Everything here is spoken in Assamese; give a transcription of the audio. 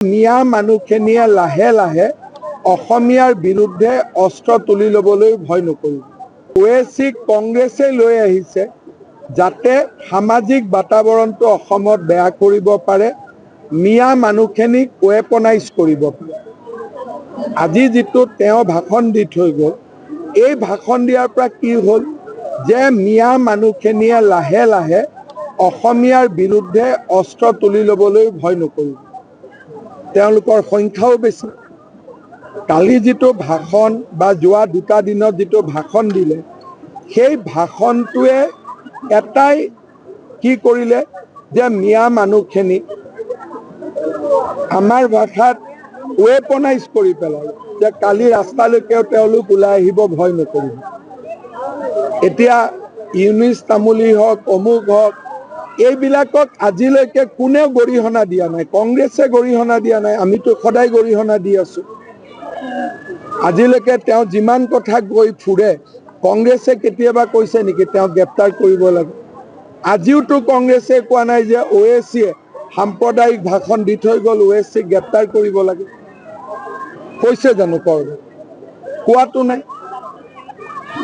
মিয়া মানুহখিনিয়ে লাহে লাহে অসমীয়াৰ বিৰুদ্ধে অস্ত্ৰ তুলি ল'বলৈ ভয় নকৰিব। ওৱেচিক কংগ্ৰেছে লৈ আহিছে যাতে সামাজিক বাতাবৰণটো অসমত বেয়া কৰিব পাৰে, মিয়া মানুহখিনিক ৱেপনাইজ কৰিব পাৰে। আজি যিটো তেওঁ ভাষণ দি থৈ গ'ল, এই ভাষণ দিয়াৰ পৰা কি হ'ল যে মিয়া মানুহখিনিয়ে লাহে লাহে অসমীয়াৰ বিৰুদ্ধে অস্ত্ৰ তুলি ল'বলৈ ভয় নকৰিব। তেওঁলোকৰ সংখ্যাও বেছি। কালি যিটো ভাষণ বা যোৱা দুটা দিনত যিটো ভাষণ দিলে, সেই ভাষণটোৱে এটাই কি কৰিলে যে মিয়া মানুহখিনিক আমাৰ ভাষাত ৱেপনাইজ কৰি পেলালে যে কালি ৰাস্তালৈকেও তেওঁলোক ওলাই আহিব ভয় নকৰিব। এতিয়া ইউনুছ তামুলী হওক, অমুক হওক, এইবিলাকক আজিলৈকে কোনেও গৰিহণা দিয়া নাই। কংগ্ৰেছে গৰিহণা দিয়া নাই, আমিতো সদায় গৰিহণা দি আছো। আজিলৈকে তেওঁ যিমান কথা কৈ ফুৰে, কংগ্ৰেছে কেতিয়াবা কৈছে নেকি তেওঁক গ্ৰেপ্তাৰ কৰিব লাগে? আজিওতো কংগ্ৰেছে কোৱা নাই যে ওৱেচিয়ে সাম্প্ৰদায়িক ভাষণ দি থৈ গ'ল, ওৱেচিক গ্ৰেপ্তাৰ কৰিব লাগে। কৈছে জানো? কোৱাটো নাই।